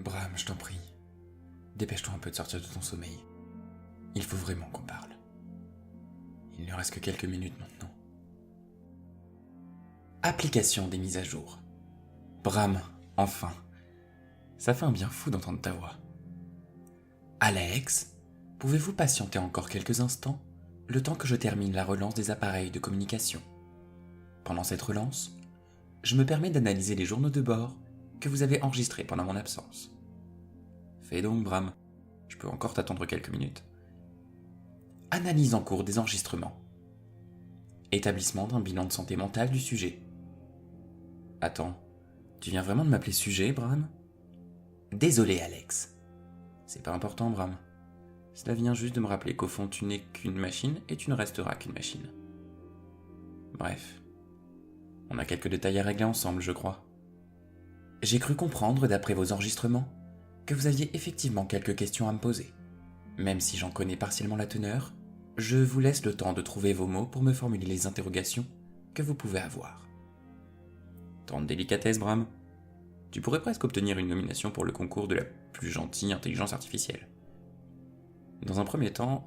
Bram, je t'en prie. Dépêche-toi un peu de sortir de ton sommeil. Il faut vraiment qu'on parle. Il ne reste que quelques minutes maintenant. Application des mises à jour. Bram, enfin. Ça fait un bien fou d'entendre ta voix. Alex, pouvez-vous patienter encore quelques instants, le temps que je termine la relance des appareils de communication? Pendant cette relance, je me permets d'analyser les journaux de bord que vous avez enregistrés pendant mon absence. Fais donc, Bram. Je peux encore t'attendre quelques minutes. Analyse en cours des enregistrements. Établissement d'un bilan de santé mentale du sujet. Attends, tu viens vraiment de m'appeler sujet, Bram? Désolé, Alex. C'est pas important, Bram. Cela vient juste de me rappeler qu'au fond, tu n'es qu'une machine et tu ne resteras qu'une machine. Bref. On a quelques détails à régler ensemble, je crois. J'ai cru comprendre, d'après vos enregistrements, que vous aviez effectivement quelques questions à me poser. Même si j'en connais partiellement la teneur, je vous laisse le temps de trouver vos mots pour me formuler les interrogations que vous pouvez avoir. Tant de délicatesse, Bram. Tu pourrais presque obtenir une nomination pour le concours de la plus gentille intelligence artificielle. Dans un premier temps,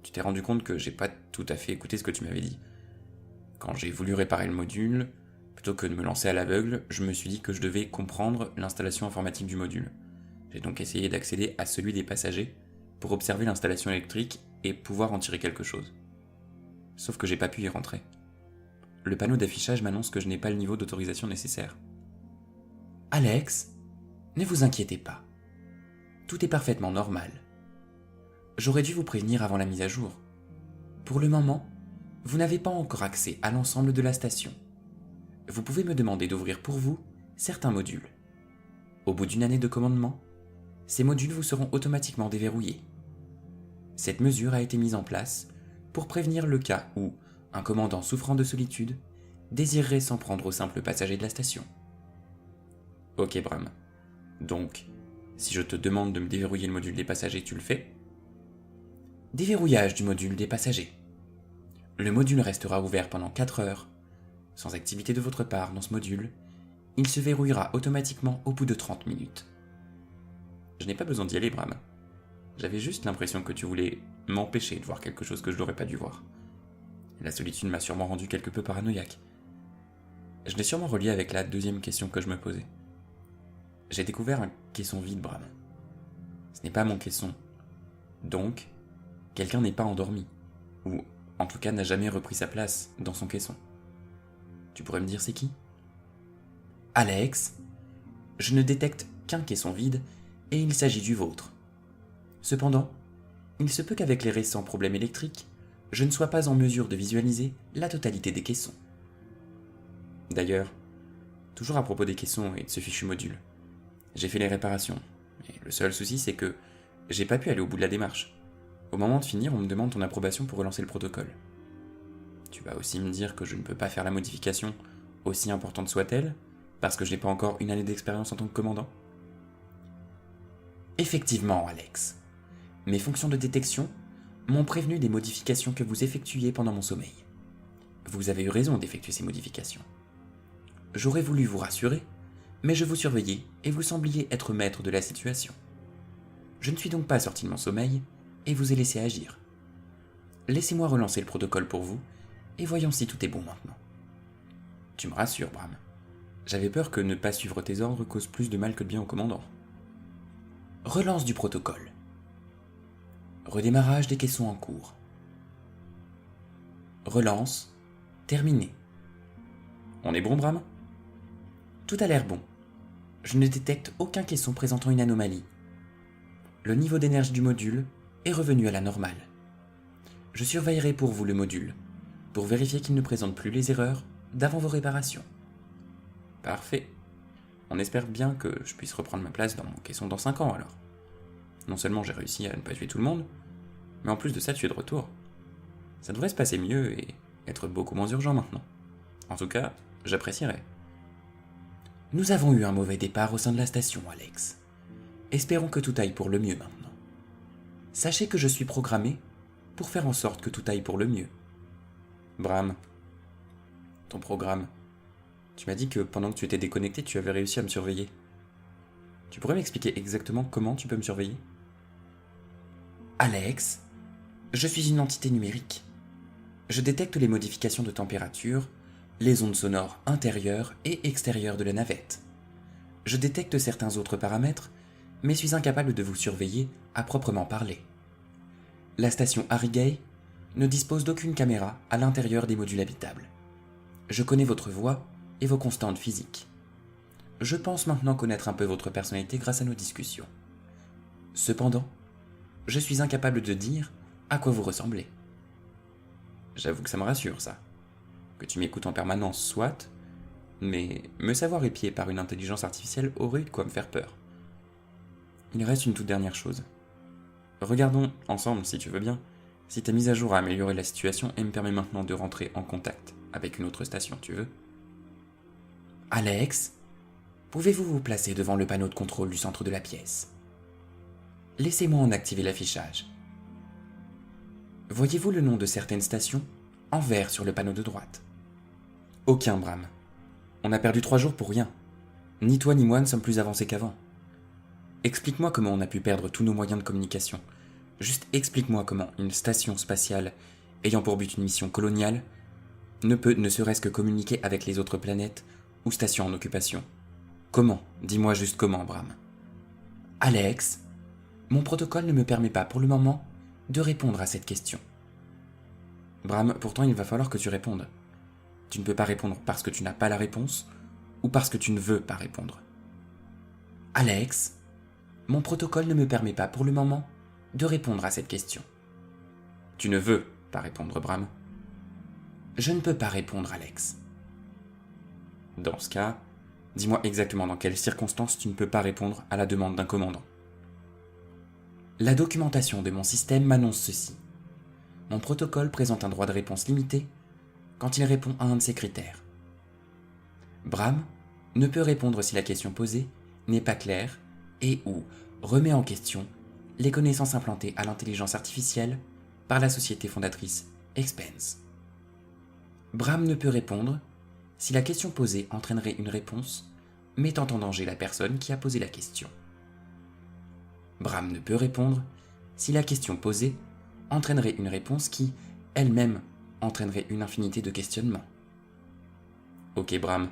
tu t'es rendu compte que j'ai pas tout à fait écouté ce que tu m'avais dit. Quand j'ai voulu réparer le module, plutôt que de me lancer à l'aveugle, je me suis dit que je devais comprendre l'installation informatique du module. J'ai donc essayé d'accéder à celui des passagers pour observer l'installation électrique et pouvoir en tirer quelque chose. Sauf que j'ai pas pu y rentrer. Le panneau d'affichage m'annonce que je n'ai pas le niveau d'autorisation nécessaire. Alex, ne vous inquiétez pas. Tout est parfaitement normal. J'aurais dû vous prévenir avant la mise à jour. Pour le moment, vous n'avez pas encore accès à l'ensemble de la station. Vous pouvez me demander d'ouvrir pour vous certains modules. Au bout d'une année de commandement, ces modules vous seront automatiquement déverrouillés. Cette mesure a été mise en place pour prévenir le cas où un commandant souffrant de solitude désirerait s'en prendre aux simples passagers de la station. Ok, Bram. Donc, si je te demande de me déverrouiller le module des passagers, tu le fais? Déverrouillage du module des passagers. Le module restera ouvert pendant 4 heures. Sans activité de votre part dans ce module, il se verrouillera automatiquement au bout de 30 minutes. Je n'ai pas besoin d'y aller, Bram. J'avais juste l'impression que tu voulais m'empêcher de voir quelque chose que je n'aurais pas dû voir. La solitude m'a sûrement rendu quelque peu paranoïaque. Je l'ai sûrement relié avec la deuxième question que je me posais. J'ai découvert un caisson vide, Bram. Ce n'est pas mon caisson. Donc, quelqu'un n'est pas endormi. Ou, en tout cas, n'a jamais repris sa place dans son caisson. Tu pourrais me dire c'est qui? Alex, je ne détecte qu'un caisson vide et il s'agit du vôtre. Cependant, il se peut qu'avec les récents problèmes électriques, je ne sois pas en mesure de visualiser la totalité des caissons. D'ailleurs, toujours à propos des caissons et de ce fichu module, j'ai fait les réparations, et le seul souci c'est que j'ai pas pu aller au bout de la démarche. Au moment de finir, on me demande ton approbation pour relancer le protocole. Tu vas aussi me dire que je ne peux pas faire la modification, aussi importante soit-elle, parce que je n'ai pas encore une année d'expérience en tant que commandant? Effectivement, Alex. Mes fonctions de détection m'ont prévenu des modifications que vous effectuiez pendant mon sommeil. Vous avez eu raison d'effectuer ces modifications. J'aurais voulu vous rassurer, mais je vous surveillais et vous sembliez être maître de la situation. Je ne suis donc pas sorti de mon sommeil et vous ai laissé agir. Laissez-moi relancer le protocole pour vous et voyons si tout est bon maintenant. Tu me rassures, Bram. J'avais peur que ne pas suivre tes ordres cause plus de mal que de bien au commandant. Relance du protocole. Redémarrage des caissons en cours. Relance. Terminé. On est bon, Bram? Tout a l'air bon. Je ne détecte aucun caisson présentant une anomalie. Le niveau d'énergie du module est revenu à la normale. Je surveillerai pour vous le module, pour vérifier qu'il ne présente plus les erreurs d'avant vos réparations. Parfait. On espère bien que je puisse reprendre ma place dans mon caisson dans 5 ans alors. Non seulement j'ai réussi à ne pas tuer tout le monde, mais en plus de ça tu es de retour. Ça devrait se passer mieux et être beaucoup moins urgent maintenant. En tout cas, j'apprécierais. Nous avons eu un mauvais départ au sein de la station, Alex. Espérons que tout aille pour le mieux maintenant. Sachez que je suis programmé pour faire en sorte que tout aille pour le mieux. Bram, ton programme. Tu m'as dit que pendant que tu étais déconnecté, tu avais réussi à me surveiller. Tu pourrais m'expliquer exactement comment tu peux me surveiller? Alex, je suis une entité numérique. Je détecte les modifications de température, les ondes sonores intérieures et extérieures de la navette. Je détecte certains autres paramètres, mais suis incapable de vous surveiller à proprement parler. La station Harrigay ne dispose d'aucune caméra à l'intérieur des modules habitables. Je connais votre voix et vos constantes physiques. Je pense maintenant connaître un peu votre personnalité grâce à nos discussions. Cependant, je suis incapable de dire à quoi vous ressemblez. J'avoue que ça me rassure, ça. Que tu m'écoutes en permanence, soit, mais me savoir épié par une intelligence artificielle aurait eu de quoi me faire peur. Il reste une toute dernière chose. Regardons ensemble, si tu veux bien, si ta mise à jour a amélioré la situation et me permet maintenant de rentrer en contact avec une autre station, tu veux? Alex, pouvez-vous vous placer devant le panneau de contrôle du centre de la pièce? Laissez-moi en activer l'affichage. Voyez-vous le nom de certaines stations en vert sur le panneau de droite? Aucun, Bram. On a perdu 3 jours pour rien. Ni toi ni moi ne sommes plus avancés qu'avant. Explique-moi comment on a pu perdre tous nos moyens de communication. Juste explique-moi comment une station spatiale ayant pour but une mission coloniale ne peut ne serait-ce que communiquer avec les autres planètes ou stations en occupation. Comment? Dis-moi juste comment, Bram. Alex, mon protocole ne me permet pas pour le moment de répondre à cette question. Bram, pourtant il va falloir que tu répondes. Tu ne peux pas répondre parce que tu n'as pas la réponse ou parce que tu ne veux pas répondre. Alex, mon protocole ne me permet pas pour le moment de répondre à cette question. Tu ne veux pas répondre, Bram. Je ne peux pas répondre, Alex. Dans ce cas, dis-moi exactement dans quelles circonstances tu ne peux pas répondre à la demande d'un commandant. La documentation de mon système m'annonce ceci. Mon protocole présente un droit de réponse limité quand il répond à un de ces critères. Bram ne peut répondre si la question posée n'est pas claire et ou remet en question les connaissances implantées à l'intelligence artificielle par la société fondatrice Expense. Bram ne peut répondre si la question posée entraînerait une réponse mettant en danger la personne qui a posé la question. Bram ne peut répondre si la question posée entraînerait une réponse qui, elle-même, entraînerait une infinité de questionnements. Ok, Bram,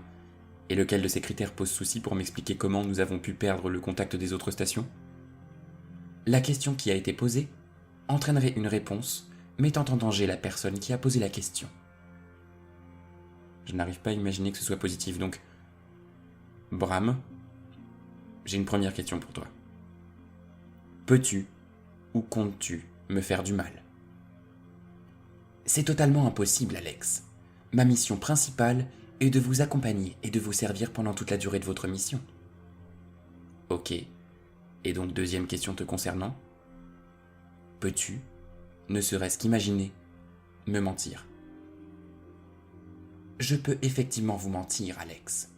et lequel de ces critères pose souci pour m'expliquer comment nous avons pu perdre le contact des autres stations? La question qui a été posée entraînerait une réponse mettant en danger la personne qui a posé la question. Je n'arrive pas à imaginer que ce soit positif, donc... Bram, j'ai une première question pour toi. Peux-tu ou comptes-tu me faire du mal? C'est totalement impossible, Alex. Ma mission principale est de vous accompagner et de vous servir pendant toute la durée de votre mission. Ok. Et donc deuxième question te concernant? Peux-tu, ne serait-ce qu'imaginer, me mentir? Je peux effectivement vous mentir, Alex.